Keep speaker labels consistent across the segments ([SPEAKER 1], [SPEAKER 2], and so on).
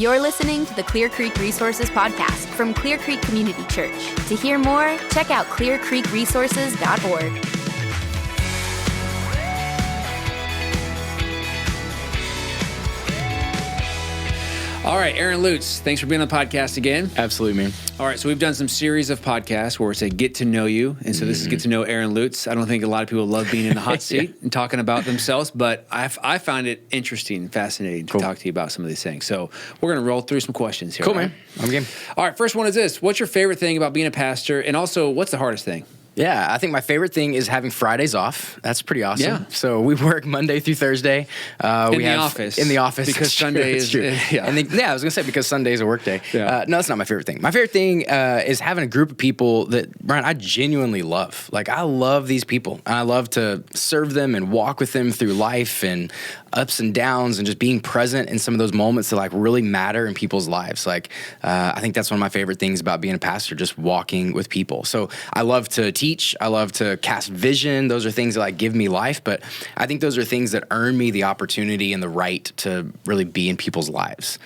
[SPEAKER 1] You're listening to the Clear Creek Resources podcast from Clear Creek Community Church. To hear more, check out clearcreekresources.org.
[SPEAKER 2] All right, Aaron Lutz, thanks for being on the podcast again.
[SPEAKER 3] Absolutely, man.
[SPEAKER 2] All right, so we've done some series of podcasts where it's a get to know you. And so this is get to know Aaron Lutz. I don't think a lot of people love being in the hot seat and talking about themselves, but I find it interesting and fascinating to talk to you about some of these things. So we're going to roll through some questions here.
[SPEAKER 3] Cool,
[SPEAKER 2] right?
[SPEAKER 3] man. I'm game.
[SPEAKER 2] All right, first one is this. What's your favorite thing about being a pastor? And also, what's the hardest thing?
[SPEAKER 3] Yeah, I think my favorite thing is having Fridays off. That's pretty awesome.
[SPEAKER 2] Yeah.
[SPEAKER 3] So we work Monday through Thursday.
[SPEAKER 2] In the office.
[SPEAKER 3] Because
[SPEAKER 2] Sunday is,
[SPEAKER 3] true.
[SPEAKER 2] yeah.
[SPEAKER 3] And I was going to say because Sunday is a work day.
[SPEAKER 2] Yeah.
[SPEAKER 3] No, that's not my favorite thing. My favorite thing is having a group of people that, Brian, I genuinely love. Like, I love these people. And I love to serve them and walk with them through life and ups and downs and just being present in some of those moments that, like, really matter in people's lives. Like, I think that's one of my favorite things about being a pastor, just walking with people. So I love to teach. I love to cast vision. Those are things that, like, give me life, but I think those are things that earn me the opportunity and the right to really be in people's lives.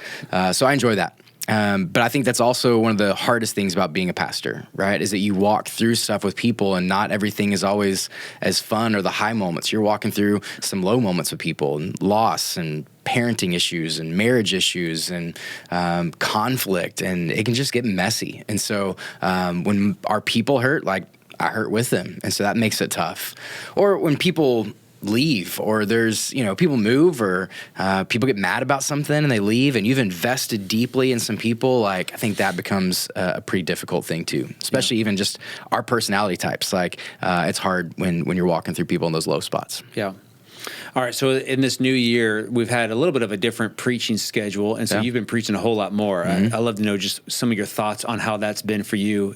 [SPEAKER 3] So I enjoy that. But I think that's also one of the hardest things about being a pastor, right? Is that you walk through stuff with people and not everything is always as fun or the high moments. You're walking through some low moments with people and loss and parenting issues and marriage issues and conflict, and it can just get messy. And so when our people hurt, like, I hurt with them. And so that makes it tough. Or when people leave, or there's, people move, or people get mad about something and they leave, and you've invested deeply in some people, like, I think that becomes a pretty difficult thing too, especially even just our personality types. Like, it's hard when you're walking through people in those low spots.
[SPEAKER 2] Yeah. All right, so in this new year, we've had a little bit of a different preaching schedule, and so you've been preaching a whole lot more. I'd love to know just some of your thoughts on how that's been for you.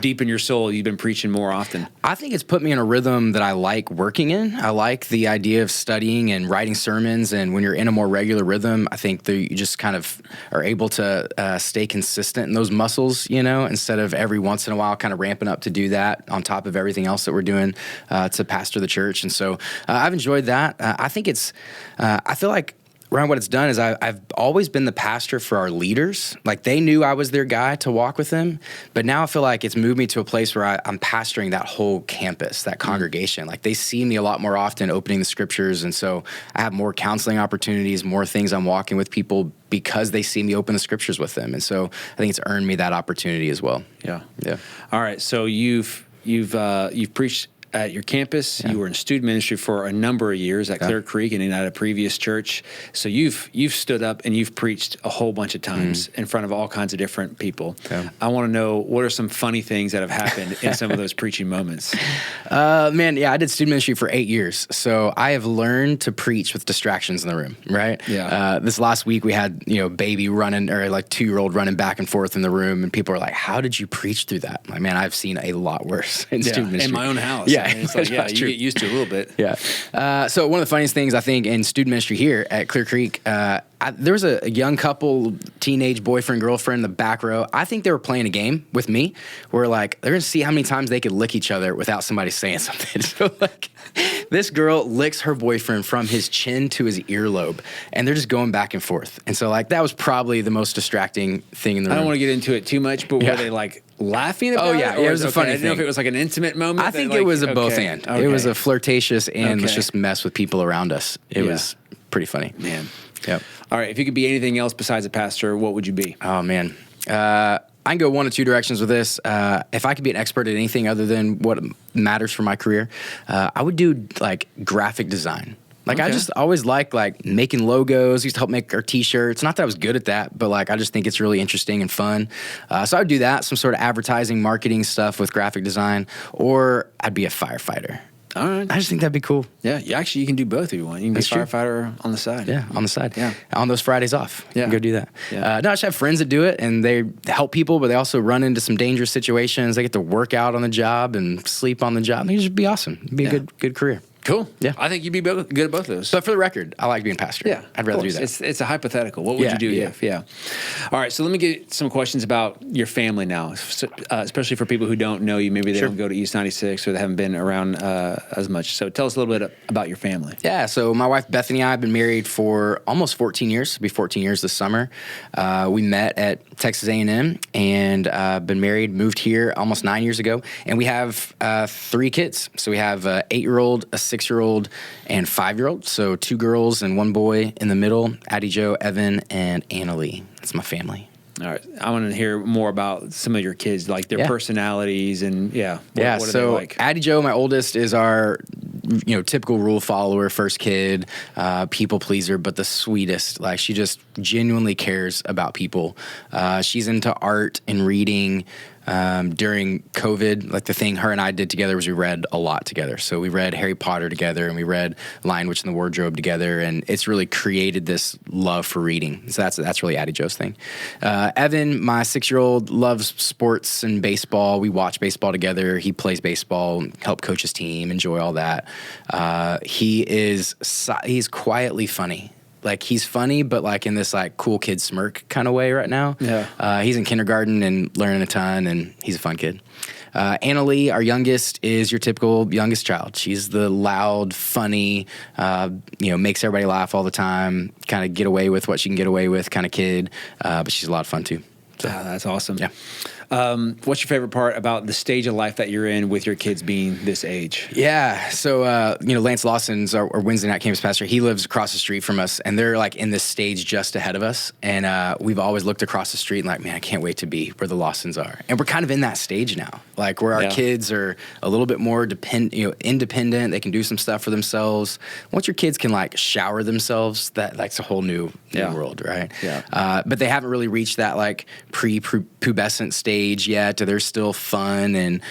[SPEAKER 2] Deep in your soul, you've been preaching more often.
[SPEAKER 3] I think it's put me in a rhythm that I like working in. I like the idea of studying and writing sermons, and when you're in a more regular rhythm, I think that you just kind of are able to stay consistent in those muscles, instead of every once in a while kind of ramping up to do that on top of everything else that we're doing to pastor the church. And so I've enjoyed that. I think I feel like around what it's done is I've always been the pastor for our leaders. Like, they knew I was their guy to walk with them, but now I feel like it's moved me to a place where I'm pastoring that whole campus, that congregation. Like, they see me a lot more often opening the scriptures, and so I have more counseling opportunities, more things I'm walking with people because they see me open the scriptures with them. And so I think it's earned me that opportunity as well.
[SPEAKER 2] Yeah.
[SPEAKER 3] Yeah.
[SPEAKER 2] All right, so you've preached at your campus. You were in student ministry for a number of years at Clear Creek and at a previous church. So you've stood up and you've preached a whole bunch of times in front of all kinds of different people. Yeah. I want to know, what are some funny things that have happened in some of those preaching moments?
[SPEAKER 3] I did student ministry for 8 years. So I have learned to preach with distractions in the room, right?
[SPEAKER 2] Yeah.
[SPEAKER 3] This last week we had, baby running, or like 2-year-old running back and forth in the room, and people are like, how did you preach through that? Like, man, I've seen a lot worse in student ministry.
[SPEAKER 2] In my own house.
[SPEAKER 3] Yeah.
[SPEAKER 2] I mean, it's like, you get used to it a little bit.
[SPEAKER 3] Yeah. So one of the funniest things I think in student ministry here at Clear Creek, there was a young couple, teenage boyfriend, girlfriend in the back row. I think they were playing a game with me where, like, they're going to see how many times they could lick each other without somebody saying something. So, like, this girl licks her boyfriend from his chin to his earlobe, and they're just going back and forth. And so, like, that was probably the most distracting thing in the room.
[SPEAKER 2] I don't want to get into it too much, but were they, like, laughing about it?
[SPEAKER 3] It was a funny thing.
[SPEAKER 2] I didn't know if it was like an intimate moment.
[SPEAKER 3] I think it was a both and.
[SPEAKER 2] Okay.
[SPEAKER 3] It was a flirtatious and let's just mess with people around us. It was pretty funny.
[SPEAKER 2] Man.
[SPEAKER 3] Yep.
[SPEAKER 2] All right, if you could be anything else besides a pastor, what would you be?
[SPEAKER 3] Oh, man. I can go one of two directions with this. If I could be an expert at anything other than what matters for my career, I would do, like, graphic design. Like, I just always like making logos. I used to help make our T-shirts. Not that I was good at that, but, like, I just think it's really interesting and fun. So I would do that, some sort of advertising, marketing stuff with graphic design, or I'd be a firefighter.
[SPEAKER 2] All right.
[SPEAKER 3] I just think that'd be cool.
[SPEAKER 2] Yeah, you can do both if you want. You can be a firefighter on the side.
[SPEAKER 3] Yeah, on the side.
[SPEAKER 2] Yeah.
[SPEAKER 3] On those Fridays off.
[SPEAKER 2] Yeah.
[SPEAKER 3] You can go do that.
[SPEAKER 2] Yeah.
[SPEAKER 3] I just have friends that do it, and they help people, but they also run into some dangerous situations. They get to work out on the job and sleep on the job. It'd just be awesome. It'd be a good career.
[SPEAKER 2] Cool.
[SPEAKER 3] Yeah.
[SPEAKER 2] I think you'd be good at both of those.
[SPEAKER 3] But for the record, I like being pastor.
[SPEAKER 2] Yeah,
[SPEAKER 3] I'd rather do that.
[SPEAKER 2] It's a hypothetical. What would you do if? Yeah. All right. So let me get some questions about your family now, especially for people who don't know you. Maybe they don't go to East 96 or they haven't been around as much. So tell us a little bit about your family.
[SPEAKER 3] Yeah. So my wife Bethany and I have been married for almost 14 years. It'll be 14 years this summer. We met at Texas A&M and been married, moved here almost 9 years ago. And we have 3 kids. So we have an 8-year-old, a 6-year-old, and 5-year-old. So 2 girls and 1 boy in the middle, Addie Jo, Evan, and Annalie. That's my family.
[SPEAKER 2] All right. I want to hear more about some of your kids, like their personalities and what are they like?
[SPEAKER 3] Addie Jo, my oldest, is our typical rule follower, first kid, people pleaser, but the sweetest. Like, she just genuinely cares about people. She's into art and reading. During COVID, like the thing her and I did together was we read a lot together. So we read Harry Potter together and we read Lion, Witch, and the Wardrobe together, and it's really created this love for reading. So that's really Addie Jo's thing. Evan, my 6-year-old, loves sports and baseball. We watch baseball together. He plays baseball, help coach his team, enjoy all that. He's quietly funny. Like, he's funny, but like in this like cool kid smirk kind of way right now. Yeah. He's in kindergarten and learning a ton, and he's a fun kid. Annalie, our youngest, is your typical youngest child. She's the loud, funny, makes everybody laugh all the time, kind of get away with what she can get away with kind of kid. But she's a lot of fun too.
[SPEAKER 2] So, that's awesome.
[SPEAKER 3] Yeah.
[SPEAKER 2] What's your favorite part about the stage of life that you're in with your kids being this age?
[SPEAKER 3] Yeah. So, Lance Lawson's our Wednesday night campus pastor. He lives across the street from us, and they're like in this stage just ahead of us. And we've always looked across the street and like, man, I can't wait to be where the Lawsons are. And we're kind of in that stage now, like where our kids are a little bit more independent. They can do some stuff for themselves. Once your kids can like shower themselves, that's a whole new world, right?
[SPEAKER 2] Yeah.
[SPEAKER 3] But they haven't really reached that like pre-pubescent stage yet. They're still fun, and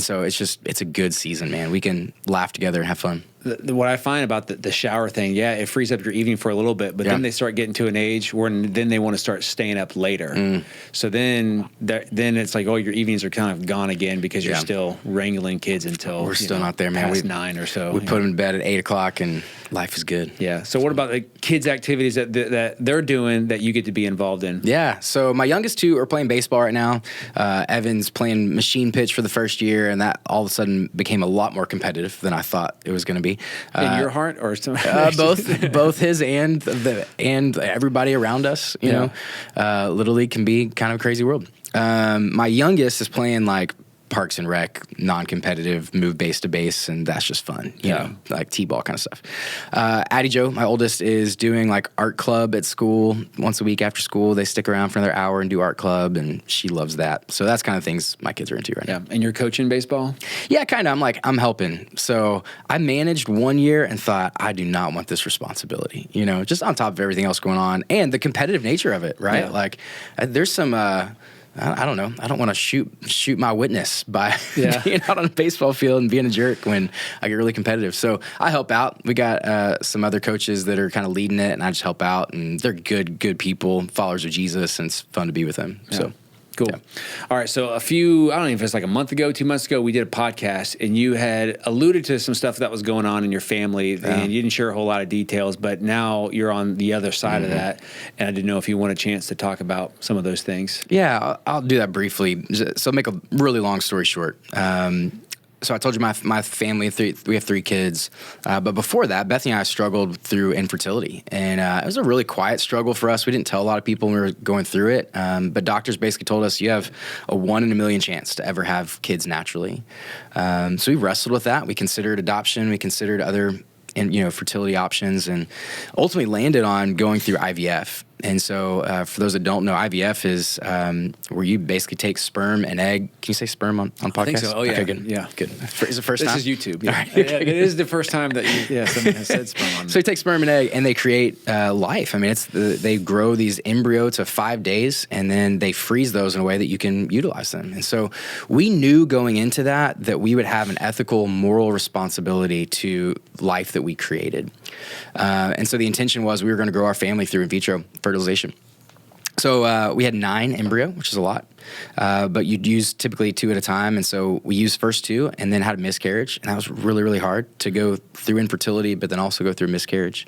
[SPEAKER 3] so it's a good season, man. We can laugh together and have fun.
[SPEAKER 2] What I find about the shower thing, it frees up your evening for a little bit, but then they start getting to an age where then they want to start staying up later. So then it's like, your evenings are kind of gone again because you're still wrangling kids until
[SPEAKER 3] we're still not there, man.
[SPEAKER 2] Past 9 or so.
[SPEAKER 3] We put them to bed at 8 o'clock, and life is good.
[SPEAKER 2] Yeah. So what about the kids' activities that they're doing that you get to be involved in?
[SPEAKER 3] Yeah. So my youngest 2 are playing baseball right now. Evan's playing machine pitch for the first year, and that all of a sudden became a lot more competitive than I thought it was going to be.
[SPEAKER 2] In your heart, or
[SPEAKER 3] both his and everybody around us. You know, Little League can be kind of a crazy world. My youngest is playing like Parks and Rec, non-competitive, move base to base, and that's just fun, you know, like T-ball kind of stuff. Addie Jo, my oldest, is doing like art club at school once a week after school. They stick around for another hour and do art club, and she loves that. So that's kind of things my kids are into right now.
[SPEAKER 2] And you're coaching baseball?
[SPEAKER 3] Yeah, kind of. I'm helping. So I managed 1 year and thought, I do not want this responsibility, just on top of everything else going on and the competitive nature of it, right? Yeah. Like there's some... I don't know. I don't want to shoot my witness by being out on a baseball field and being a jerk when I get really competitive. So I help out. We got some other coaches that are kind of leading it, and I just help out. And they're good people, followers of Jesus, and it's fun to be with them.
[SPEAKER 2] Yeah.
[SPEAKER 3] So
[SPEAKER 2] cool. Yeah. All right. So I don't know if it's like a month ago, 2 months ago, we did a podcast, and you had alluded to some stuff that was going on in your family, and you didn't share a whole lot of details, but now you're on the other side of that, and I didn't know if you want a chance to talk about some of those things.
[SPEAKER 3] Yeah, I'll do that briefly. So make a really long story short. So I told you my family, we have 3 kids. But before that, Bethany and I struggled through infertility. And it was a really quiet struggle for us. We didn't tell a lot of people when we were going through it. But doctors basically told us you have a 1 in a million chance to ever have kids naturally. So we wrestled with that. We considered adoption. We considered other fertility options, and ultimately landed on going through IVF. And so for those that don't know, IVF is where you basically take sperm and egg. Can you say sperm on podcast?
[SPEAKER 2] I think so. Oh, yeah.
[SPEAKER 3] Okay, good.
[SPEAKER 2] Yeah.
[SPEAKER 3] Good. Is it first time?
[SPEAKER 2] This is YouTube. Yeah.
[SPEAKER 3] All right.
[SPEAKER 2] It is the first time that someone has said sperm on.
[SPEAKER 3] So you take sperm and egg, and they create life. I mean, they grow these embryo to 5 days, and then they freeze those in a way that you can utilize them. And so we knew going into that we would have an ethical, moral responsibility to life that we created. And so the intention was we were going to grow our family through in vitro fertilization. So we had 9 embryo, which is a lot. but you'd use typically 2 at a time. And so we used first 2 and then had a miscarriage. And that was really, really hard to go through infertility, but then also go through miscarriage.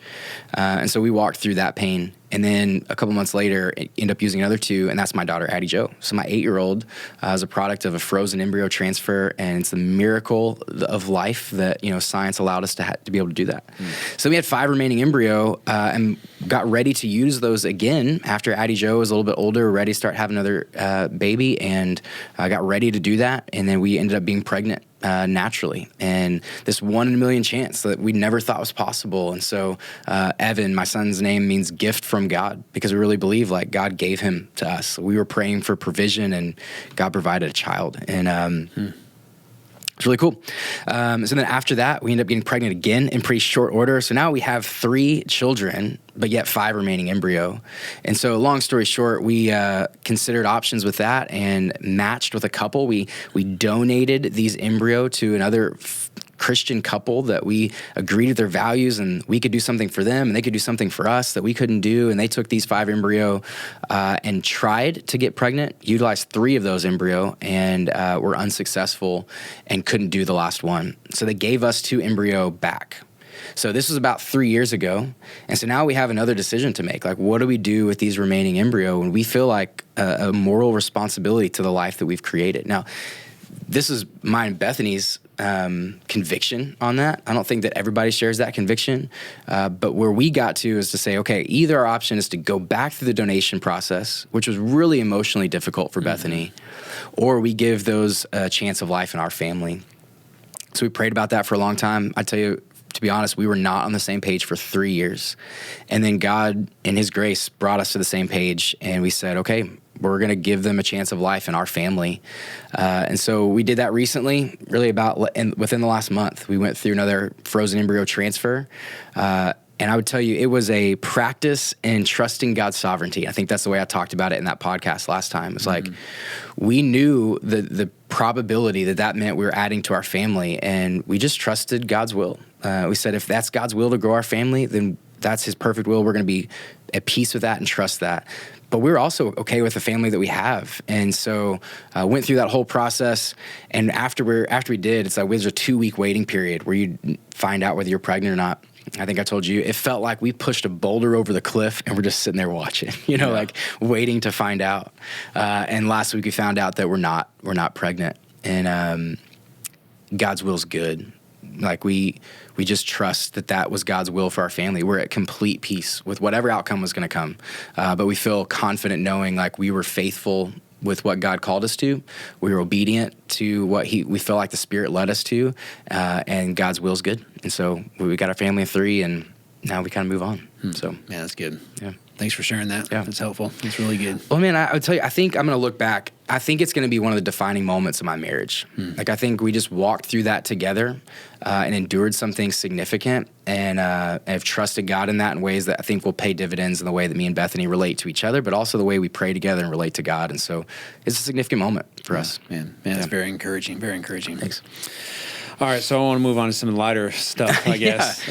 [SPEAKER 3] And so we walked through that pain. And then a couple months later, end up using another 2, and that's my daughter, Addie Jo. So my 8-year-old is a product of a frozen embryo transfer, and it's the miracle of life that, science allowed us to be able to do that. So we had 5 remaining embryo and got ready to use those again after Addie Jo was a little bit older, ready to start having another baby, and got ready to do that. And then we ended up being pregnant naturally, and this 1 in a million chance that we never thought was possible. And so Evan, my son's name, means gift from God, because we really believe like God gave him to us. We were praying for provision, and God provided a child. And it's really cool. So then after that, we ended up getting pregnant again in pretty short order. So now we have 3 children, but yet 5 remaining embryo. And so long story short, we considered options with that and matched with a couple. We donated these embryo to another Christian couple that we agreed with their values, and we could do something for them and they could do something for us that we couldn't do. And they took these 5 embryo and tried to get pregnant, utilized 3 of those embryo, and were unsuccessful and couldn't do the last one. So they gave us 2 embryo back. So this was about 3 years ago. And so now we have another decision to make. Like, what do we do with these remaining embryo? And we feel like a moral responsibility to the life that we've created. Now, this is mine and Bethany's conviction on that. I don't think that everybody shares that conviction. But where we got to is to say, okay, either our option is to go back through the donation process, which was really emotionally difficult for Bethany, or we give those a chance of life in our family. So we prayed about that for a long time. I tell you, to be honest, we were not on the same page for 3 years. And then God, in his grace, brought us to the same page, and we said, okay, we're going to give them a chance of life in our family. And so we did that recently, really within the last month. We went through another frozen embryo transfer. And I would tell you, it was a practice in trusting God's sovereignty. I think that's the way I talked about it in that podcast last time. It's like, we knew the probability that meant we were adding to our family, and we just trusted God's will. We said, if that's God's will to grow our family, then that's his perfect will. We're going to be at peace with that and trust that. But we're also okay with the family that we have. And so went through that whole process. And after we did, it's like there's a 2-week waiting period where you find out whether you're pregnant or not. I think I told you, it felt like we pushed a boulder over the cliff and we're just sitting there watching, like waiting to find out. And last week we found out that we're not pregnant. And God's will's good. Like we just trust that was God's will for our family. We're at complete peace with whatever outcome was going to come. But we feel confident knowing like we were faithful with what God called us to. We were obedient to what we felt like the Spirit led us to, and God's will's good. And so we got our family of 3, and now we kind of move on. So
[SPEAKER 2] yeah, that's good.
[SPEAKER 3] Yeah.
[SPEAKER 2] Thanks for sharing that.
[SPEAKER 3] Yeah.
[SPEAKER 2] That's helpful. That's really good.
[SPEAKER 3] Well, man, I would tell you, I think I'm going to look back. I think it's going to be one of the defining moments of my marriage. Like, I think we just walked through that together and endured something significant, and have trusted God in that in ways that I think will pay dividends in the way that me and Bethany relate to each other, but also the way we pray together and relate to God. And so it's a significant moment for us.
[SPEAKER 2] Man, that's very encouraging. Very encouraging.
[SPEAKER 3] Thanks.
[SPEAKER 2] All right, so I want to move on to some lighter stuff, I guess.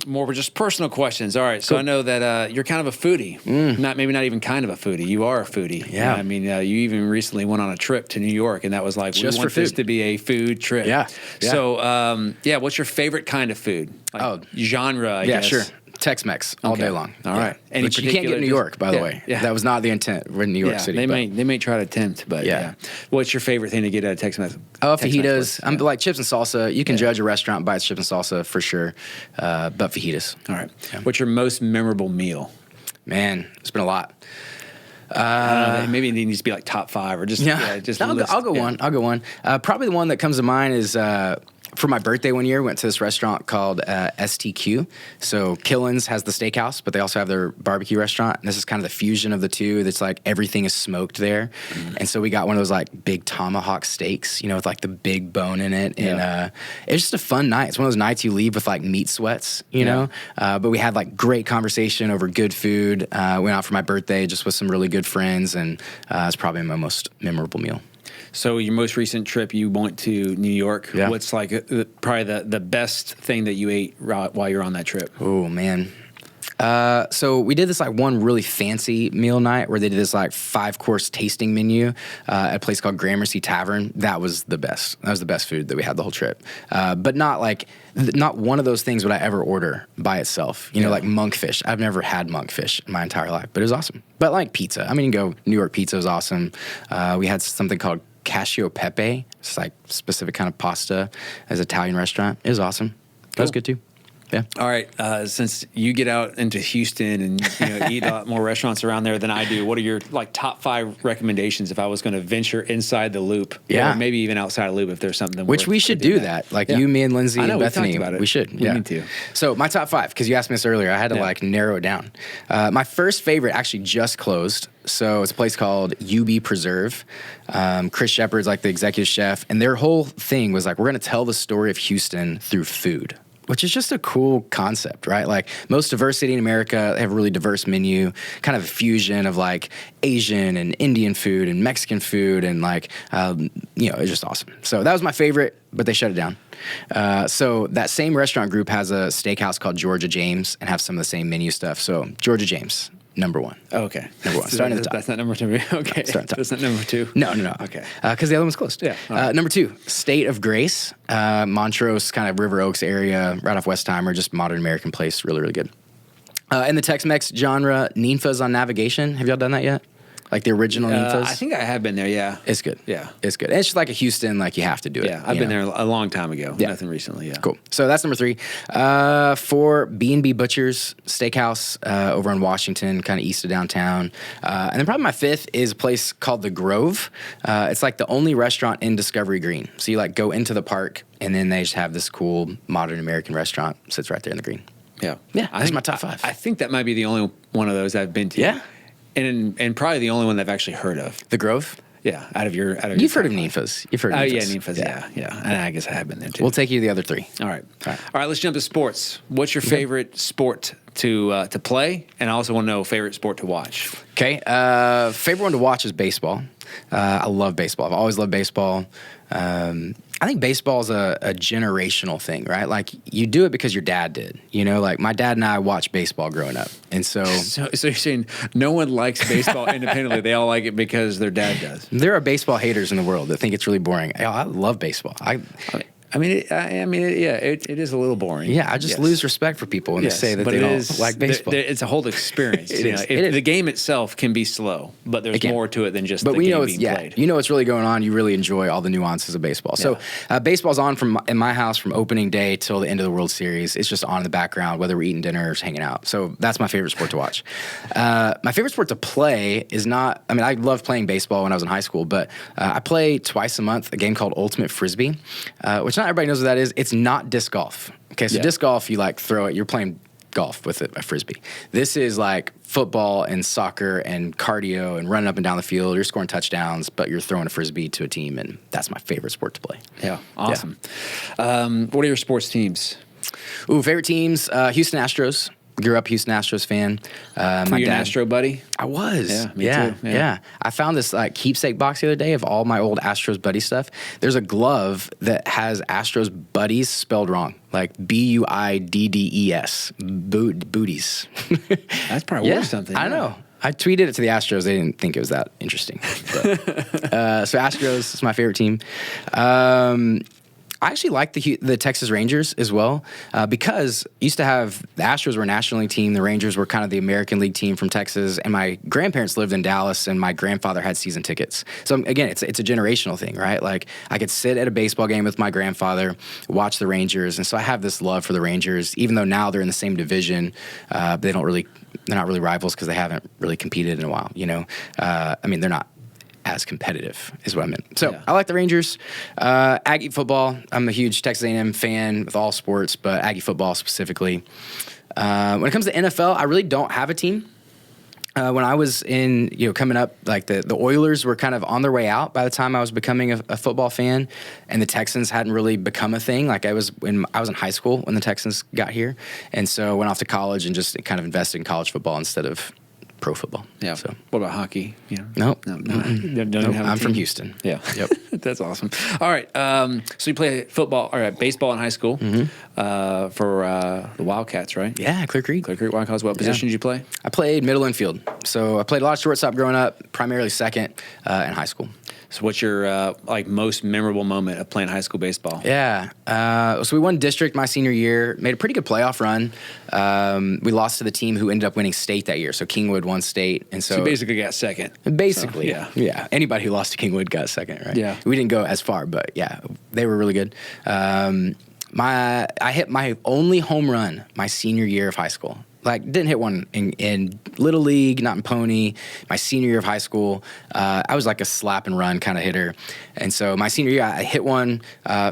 [SPEAKER 2] More just personal questions. All right, so I know that you're kind of a foodie. Maybe not even kind of a foodie. You are a foodie.
[SPEAKER 3] Yeah.
[SPEAKER 2] I mean, you even recently went on a trip to New York, and that was like,
[SPEAKER 3] just
[SPEAKER 2] we want this to be a food trip.
[SPEAKER 3] Yeah.
[SPEAKER 2] So, what's your favorite kind of food? Like genre, I guess.
[SPEAKER 3] Yeah, sure. Tex-Mex all day long.
[SPEAKER 2] All right.
[SPEAKER 3] Any Which you can't get in New York, by the way. Yeah. That was not the intent. We're in New York City.
[SPEAKER 2] They may try to tempt, but yeah. What's your favorite thing to get out of Tex-Mex?
[SPEAKER 3] Oh, fajitas. I'm like chips and salsa. You can judge a restaurant by its chips and salsa for sure, but fajitas.
[SPEAKER 2] All right. Yeah. What's your most memorable meal?
[SPEAKER 3] Man, it's been a lot.
[SPEAKER 2] Maybe it needs to be like top 5 or just
[SPEAKER 3] I'll go one. I'll go one. Probably the one that comes to mind is for my birthday one year, went to this restaurant called STQ. So Killen's has the steakhouse, but they also have their barbecue restaurant. And this is kind of the fusion of the two. That's like everything is smoked there. And so we got one of those like big tomahawk steaks, with like the big bone in it. And it's just a fun night. It's one of those nights you leave with like meat sweats, know. But we had like great conversation over good food. Went out for my birthday just with some really good friends. And it's probably my most memorable meal.
[SPEAKER 2] So your most recent trip, you went to New York.
[SPEAKER 3] Yeah.
[SPEAKER 2] What's like probably the best thing that you ate while you're on that trip?
[SPEAKER 3] Oh, man. So we did this like one really fancy meal night where they did this like 5-course tasting menu at a place called Gramercy Tavern. That was the best. That was the best food that we had the whole trip. But not one of those things would I ever order by itself. You know, like monkfish. I've never had monkfish in my entire life, but it was awesome. But like pizza. I mean, you go, New York pizza was awesome. We had something called Cacio Pepe. It's like specific kind of pasta as an Italian restaurant. It was awesome. That was good too. Yeah.
[SPEAKER 2] All right. Since you get out into Houston and eat a lot more restaurants around there than I do, what are your like top 5 recommendations if I was going to venture inside the loop?
[SPEAKER 3] Yeah.
[SPEAKER 2] Or maybe even outside the loop if there's something.
[SPEAKER 3] Which we should do that. Like you, me, and Lindsay, and Bethany.
[SPEAKER 2] We talked about it.
[SPEAKER 3] We should.
[SPEAKER 2] We need to.
[SPEAKER 3] So my top 5, because you asked me this earlier, I had to like narrow it down. My first favorite actually just closed. So it's a place called UB Preserve. Chris Shepard's like the executive chef, and their whole thing was like, we're going to tell the story of Houston through food, which is just a cool concept, right? Like most diversity in America, they have a really diverse menu, kind of a fusion of like Asian and Indian food and Mexican food, and like, it's just awesome. So that was my favorite, but they shut it down. So that same restaurant group has a steakhouse called Georgia James and have some of the same menu stuff. So Georgia James. Number 1.
[SPEAKER 2] Oh, okay.
[SPEAKER 3] Number 1. Starting at the top.
[SPEAKER 2] That's not number 2. Okay. That's not number 2.
[SPEAKER 3] No.
[SPEAKER 2] Okay.
[SPEAKER 3] Because the other one's closed.
[SPEAKER 2] Yeah. Right.
[SPEAKER 3] Number 2, State of Grace. Montrose, kind of River Oaks area, right off Westheimer, just modern American place. Really, really good. In the Tex-Mex genre, Ninfa's on Navigation. Have y'all done that yet? Like the original Ninfa's?
[SPEAKER 2] I think I have been there, yeah.
[SPEAKER 3] It's good.
[SPEAKER 2] Yeah.
[SPEAKER 3] It's good. And it's just like a Houston, like you have to do it.
[SPEAKER 2] Yeah, I've been there a long time ago. Yeah. Nothing recently, yeah.
[SPEAKER 3] Cool. So that's number 3. 4, B&B Butchers Steakhouse over in Washington, kind of east of downtown. And then probably my 5th is a place called The Grove. It's like the only restaurant in Discovery Green. So you like go into the park, and then they just have this cool modern American restaurant sits right there in the green.
[SPEAKER 2] Yeah.
[SPEAKER 3] Yeah, that's my top 5.
[SPEAKER 2] I think that might be the only one of those I've been to.
[SPEAKER 3] Yeah.
[SPEAKER 2] And probably the only one that I've actually heard of.
[SPEAKER 3] The Grove?
[SPEAKER 2] Yeah, out of your
[SPEAKER 3] You've heard of Ninfa's. You've heard of Ninfa's.
[SPEAKER 2] Yeah, Ninfa's, yeah. And I guess I have been there too.
[SPEAKER 3] We'll take you to the other 3.
[SPEAKER 2] All right, let's jump to sports. What's your favorite sport to play? And I also want to know favorite sport to watch.
[SPEAKER 3] Okay. Favorite one to watch is baseball. I love baseball. I've always loved baseball. I think baseball is a generational thing, right? Like you do it because your dad did. Like my dad and I watched baseball growing up, and so
[SPEAKER 2] you're saying no one likes baseball independently; they all like it because their dad does.
[SPEAKER 3] There are baseball haters in the world that think it's really boring. I love baseball.
[SPEAKER 2] It is a little boring.
[SPEAKER 3] Yeah, I just lose respect for people when they say that they don't like baseball.
[SPEAKER 2] It's a whole experience.
[SPEAKER 3] The
[SPEAKER 2] game itself can be slow, but there's more to it than just
[SPEAKER 3] the
[SPEAKER 2] game being played.
[SPEAKER 3] You know what's really going on. You really enjoy all the nuances of baseball. Yeah. So baseball's on in my house from opening day till the end of the World Series. It's just on in the background, whether we're eating dinner or just hanging out. So that's my favorite sport to watch. My favorite sport to play is not, I loved playing baseball when I was in high school, but I play twice a month a game called Ultimate Frisbee, which not everybody knows what that is. It's not disc golf. Okay, so disc golf, you like throw it, you're playing golf with a frisbee. This is like football and soccer and cardio and running up and down the field. You're scoring touchdowns, but you're throwing a frisbee to a team, and that's my favorite sport to play.
[SPEAKER 2] Yeah, awesome. Yeah. What are your sports teams?
[SPEAKER 3] Favorite teams, Houston Astros. Grew up Houston Astros fan.
[SPEAKER 2] Were you an Astro buddy?
[SPEAKER 3] I was.
[SPEAKER 2] Yeah, me too.
[SPEAKER 3] Yeah. I found this keepsake box the other day of all my old Astros buddy stuff. There's a glove that has Astros buddies spelled wrong, like Buiddes, booties.
[SPEAKER 2] That's probably worth something.
[SPEAKER 3] I know. I tweeted it to the Astros. They didn't think it was that interesting. But, so Astros is my favorite team. I actually like the Texas Rangers as well because used to have the Astros were a National League team, the Rangers were kind of the American League team from Texas, and my grandparents lived in Dallas, and my grandfather had season tickets. So again, it's a generational thing, right? Like I could sit at a baseball game with my grandfather, watch the Rangers, and so I have this love for the Rangers, even though now they're in the same division. They're not really rivals because they haven't really competed in a while. They're not as competitive is what I meant. So I like the Rangers. Aggie football, I'm a huge Texas A&M fan with all sports, but Aggie football specifically. When it comes to NFL, I really don't have a team. When I was coming up, like the Oilers were kind of on their way out by the time I was becoming a football fan, and the Texans hadn't really become a thing. Like I was in high school when the Texans got here, and so I went off to college and just kind of invested in college football instead of pro football.
[SPEAKER 2] Yeah.
[SPEAKER 3] So
[SPEAKER 2] what about hockey?
[SPEAKER 3] nope.
[SPEAKER 2] No. Don't even have a
[SPEAKER 3] I'm from
[SPEAKER 2] team?
[SPEAKER 3] Houston.
[SPEAKER 2] Yeah.
[SPEAKER 3] Yep.
[SPEAKER 2] That's awesome. All right. So you play football or baseball in high school for the Wildcats, right?
[SPEAKER 3] Yeah, Clear Creek.
[SPEAKER 2] Clear Creek Wildcats. What position did you play?
[SPEAKER 3] I played middle infield. So I played a lot of shortstop growing up, primarily second in high school.
[SPEAKER 2] So what's your most memorable moment of playing high school baseball?
[SPEAKER 3] Yeah. So we won district my senior year, made a pretty good playoff run. We lost to the team who ended up winning state that year. So Kingwood won state. And so
[SPEAKER 2] you basically got second.
[SPEAKER 3] Basically,
[SPEAKER 2] so,
[SPEAKER 3] yeah. Anybody who lost to Kingwood got second, right?
[SPEAKER 2] Yeah.
[SPEAKER 3] We didn't go as far, but yeah, they were really good. I hit my only home run my senior year of high school. Like, didn't hit one in Little League, not in Pony. My senior year of high school, I was like a slap and run kind of hitter. And so my senior year, I hit one,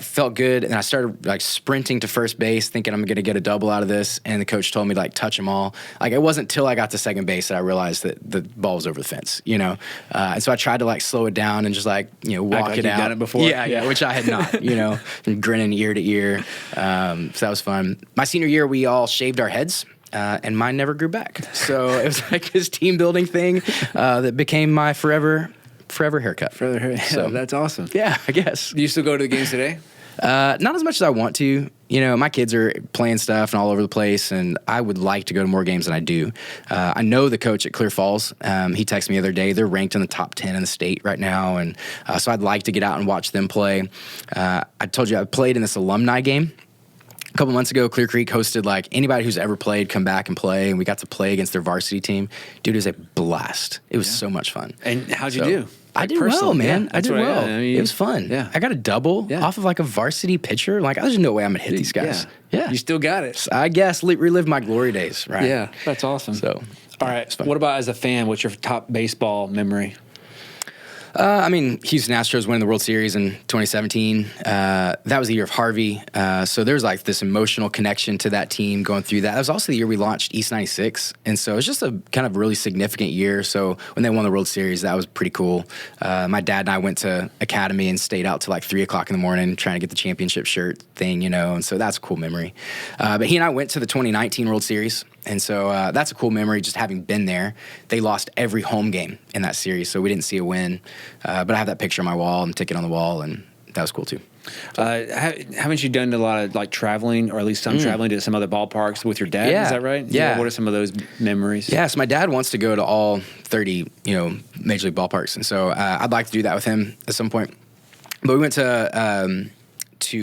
[SPEAKER 3] felt good, and I started like sprinting to first base, thinking I'm going to get a double out of this. And the coach told me to like touch them all. Like, it wasn't till I got to second base that I realized that the ball was over the fence, And so I tried to like slow it down and just like, walk it out.
[SPEAKER 2] You've done it before.
[SPEAKER 3] Yeah, which I had not, and grinning ear to ear. So that was fun. My senior year, we all shaved our heads. And mine never grew back. So it was like this team building thing that became my forever haircut.
[SPEAKER 2] Forever haircut.
[SPEAKER 3] So
[SPEAKER 2] that's awesome.
[SPEAKER 3] Yeah, I guess.
[SPEAKER 2] Do you still go to the games today?
[SPEAKER 3] Not as much as I want to. My kids are playing stuff and all over the place, and I would like to go to more games than I do. I know the coach at Clear Falls. He texted me the other day. They're ranked in the top 10 in the state right now, and so I'd like to get out and watch them play. I told you I played in this alumni game. A couple months ago, Clear Creek hosted like anybody who's ever played come back and play, and we got to play against their varsity team. Dude, it was a blast. It was so much fun.
[SPEAKER 2] And how'd you do?
[SPEAKER 3] I did well, man.
[SPEAKER 2] Yeah,
[SPEAKER 3] I did well.
[SPEAKER 2] I mean,
[SPEAKER 3] it was fun.
[SPEAKER 2] Yeah.
[SPEAKER 3] I got a double off of like a varsity pitcher. Like, there's no way I'm gonna hit these guys. Yeah.
[SPEAKER 2] You still got it.
[SPEAKER 3] I guess relive my glory days, right?
[SPEAKER 2] Yeah, that's awesome.
[SPEAKER 3] So,
[SPEAKER 2] all right. What about as a fan? What's your top baseball memory?
[SPEAKER 3] Houston Astros winning the World Series in 2017. That was the year of Harvey. So there's like this emotional connection to that team going through that. That was also the year we launched East 96. And so it's just a kind of really significant year. So when they won the World Series, that was pretty cool. My dad and I went to Academy and stayed out till like 3 o'clock in the morning trying to get the championship shirt thing, and so that's a cool memory. But he and I went to the 2019 World Series. And so that's a cool memory, just having been there. They lost every home game in that series, so we didn't see a win. But I have that picture on my wall and ticket on the wall, and that was cool too.
[SPEAKER 2] Haven't you done a lot of like traveling, or at least some traveling to some other ballparks with your dad?
[SPEAKER 3] Yeah.
[SPEAKER 2] Is that right?
[SPEAKER 3] Yeah.
[SPEAKER 2] What are some of those memories?
[SPEAKER 3] Yeah, so my dad wants to go to all 30, major league ballparks, and so I'd like to do that with him at some point. But we went to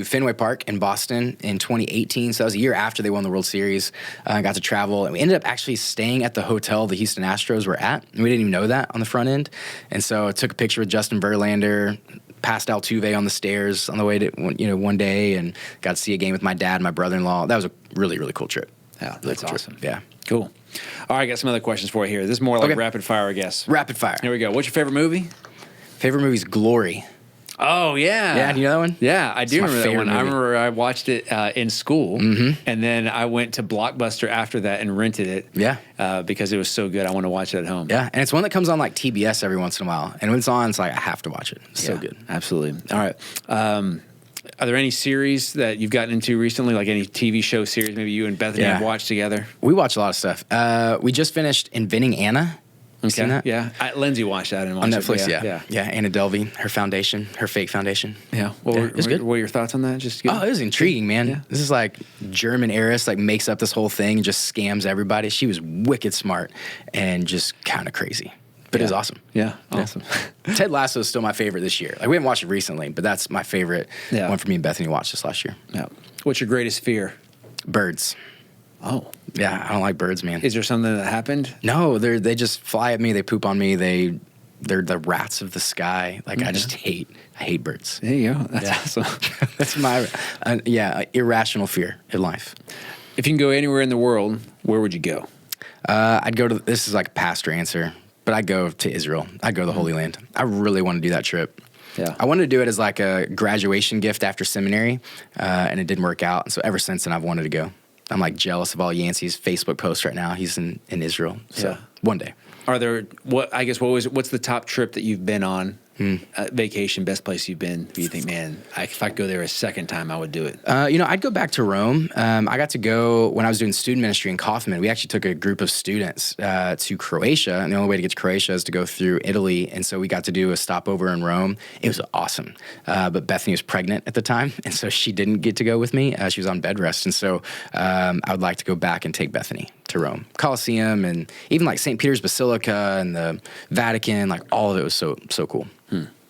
[SPEAKER 3] Fenway Park in Boston in 2018. So that was a year after they won the World Series. I got to travel, and we ended up actually staying at the hotel the Houston Astros were at. And we didn't even know that on the front end. And so I took a picture with Justin Verlander, passed Altuve on the stairs on the way to one day, and got to see a game with my dad, my brother-in-law. That was a really, really cool trip.
[SPEAKER 2] Yeah,
[SPEAKER 3] Really
[SPEAKER 2] that's
[SPEAKER 3] cool
[SPEAKER 2] awesome.
[SPEAKER 3] Trip. Yeah.
[SPEAKER 2] Cool. All right, I got some other questions for you here. This is more like rapid fire, I guess.
[SPEAKER 3] Rapid fire.
[SPEAKER 2] Here we go. What's your favorite movie?
[SPEAKER 3] Favorite movie's Glory.
[SPEAKER 2] Oh, yeah.
[SPEAKER 3] Yeah, do you know that one?
[SPEAKER 2] Yeah, I do remember that one.
[SPEAKER 3] movie.
[SPEAKER 2] I remember I watched it in school, and then I went to Blockbuster after that and rented it.
[SPEAKER 3] Yeah.
[SPEAKER 2] Because it was so good. I want to watch it at home.
[SPEAKER 3] Yeah, and it's one that comes on like TBS every once in a while. And when it's on, it's like, I have to watch it. It's so
[SPEAKER 2] Yeah,
[SPEAKER 3] good.
[SPEAKER 2] Absolutely. All right. Are there any series that you've gotten into recently, like any TV show series maybe you and Bethany have watched together?
[SPEAKER 3] We watch a lot of stuff. We just finished Inventing Anna. You seen that?
[SPEAKER 2] Yeah. Lindsay watched that and watched
[SPEAKER 3] on Netflix.
[SPEAKER 2] it.
[SPEAKER 3] Yeah. Anna Delvey, her fake foundation.
[SPEAKER 2] Yeah.
[SPEAKER 3] It was good.
[SPEAKER 2] What are your thoughts on that? Just good?
[SPEAKER 3] Oh, it was intriguing, man.
[SPEAKER 2] Yeah.
[SPEAKER 3] This is like German heiress, like makes up this whole thing and just scams everybody. She was wicked smart and just kind of crazy. But it was awesome.
[SPEAKER 2] Yeah, awesome.
[SPEAKER 3] Ted Lasso is still my favorite this year. Like, we haven't watched it recently, but that's my favorite one for me and Bethany watched this last year.
[SPEAKER 2] Yeah. What's your greatest fear?
[SPEAKER 3] Birds.
[SPEAKER 2] Oh.
[SPEAKER 3] Yeah, I don't like birds, man.
[SPEAKER 2] Is there something that happened?
[SPEAKER 3] No, they just fly at me. They poop on me. They're the rats of the sky. Like, I hate birds.
[SPEAKER 2] There you go. That's awesome.
[SPEAKER 3] That's my, irrational fear in life.
[SPEAKER 2] If you can go anywhere in the world, where would you go?
[SPEAKER 3] I'd go to, this is like a pastor answer, but I'd go to Israel. I'd go to the Holy Land. I really want to do that trip.
[SPEAKER 2] Yeah.
[SPEAKER 3] I wanted to do it as like a graduation gift after seminary, and it didn't work out. And so ever since then, I've wanted to go. I'm like jealous of all Yancey's Facebook posts right now. He's in Israel. So one day.
[SPEAKER 2] Are there, what's the top trip that you've been on vacation, best place you've been? You think, man, if I could go there a second time, I would do it.
[SPEAKER 3] I'd go back to Rome. I got to go when I was doing student ministry in Kaufman. We actually took a group of students to Croatia, and the only way to get to Croatia is to go through Italy. And so we got to do a stopover in Rome. It was awesome. But Bethany was pregnant at the time, and so she didn't get to go with me. She was on bed rest. And so I would like to go back and take Bethany to Rome. Colosseum and even like St. Peter's Basilica and the Vatican, like all of it was so cool.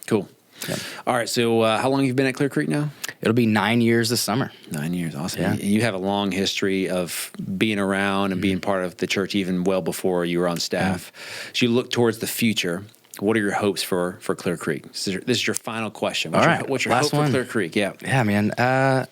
[SPEAKER 2] Cool. Yeah. All right. So how long have you been at Clear Creek now?
[SPEAKER 3] It'll be 9 years this summer.
[SPEAKER 2] 9 years. Awesome.
[SPEAKER 3] Yeah.
[SPEAKER 2] And you have a long history of being around and being part of the church even well before you were on staff. Yeah. As you look towards the future, what are your hopes for Clear Creek? This is your final question. What's your hope for Clear Creek? Yeah.
[SPEAKER 3] Yeah, man.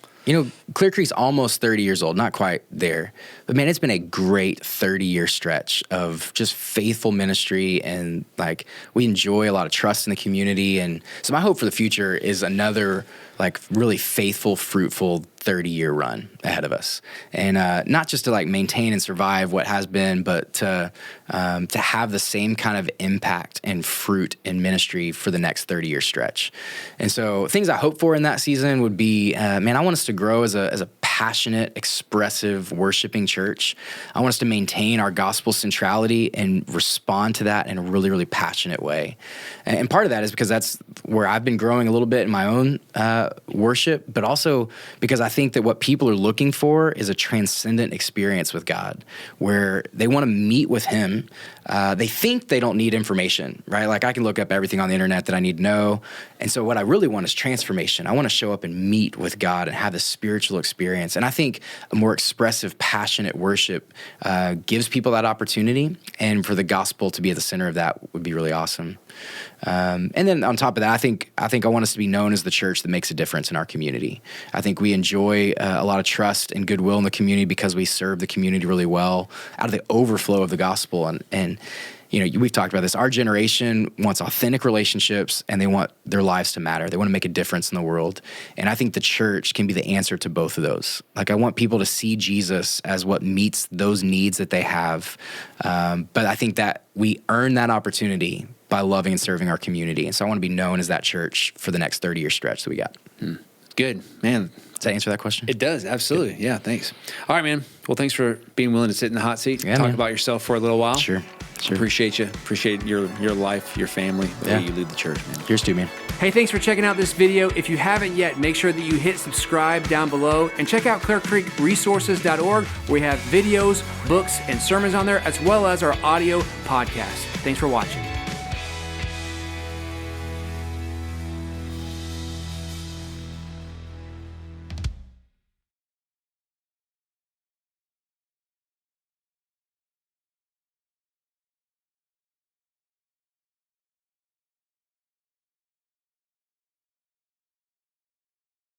[SPEAKER 3] Clear Creek's almost 30 years old, not quite there. But man, it's been a great 30-year stretch of just faithful ministry, and like we enjoy a lot of trust in the community. And so my hope for the future is another like really faithful, fruitful 30-year run ahead of us. And not just to like maintain and survive what has been, but to have the same kind of impact and fruit in ministry for the next 30-year stretch. And so things I hope for in that season would be, I want us to grow as a passionate, expressive, worshiping church. I want us to maintain our gospel centrality and respond to that in a really, really passionate way. And part of that is because that's where I've been growing a little bit in my own worship, but also because I think that what people are looking for is a transcendent experience with God, where they want to meet with Him. They think they don't need information, right? Like I can look up everything on the internet that I need to know. And so what I really want is transformation. I want to show up and meet with God and have this spiritual experience. And I think a more expressive, passionate worship gives people that opportunity. And for the gospel to be at the center of that would be really awesome. And then on top of that, I think I want us to be known as the church that makes a difference in our community. I think we enjoy a lot of trust and goodwill in the community because we serve the community really well out of the overflow of the gospel. And we've talked about this. Our generation wants authentic relationships, and they want their lives to matter. They want to make a difference in the world. And I think the church can be the answer to both of those. Like I want people to see Jesus as what meets those needs that they have. But I think that we earn that opportunity by loving and serving our community. And so I want to be known as that church for the next 30-year stretch that we got.
[SPEAKER 2] Good, man.
[SPEAKER 3] Does that answer that question?
[SPEAKER 2] It does, absolutely. Good. Yeah, thanks. All right, man. Well, thanks for being willing to sit in the hot seat and talk about yourself for a little while.
[SPEAKER 3] Sure.
[SPEAKER 2] Appreciate you. Appreciate your life, your family, the way you lead the church, man.
[SPEAKER 3] Yours too, man.
[SPEAKER 4] Hey, thanks for checking out this video. If you haven't yet, make sure that you hit subscribe down below and check out ClearCreekResources.org, where we have videos, books, and sermons on there, as well as our audio podcast. Thanks for watching.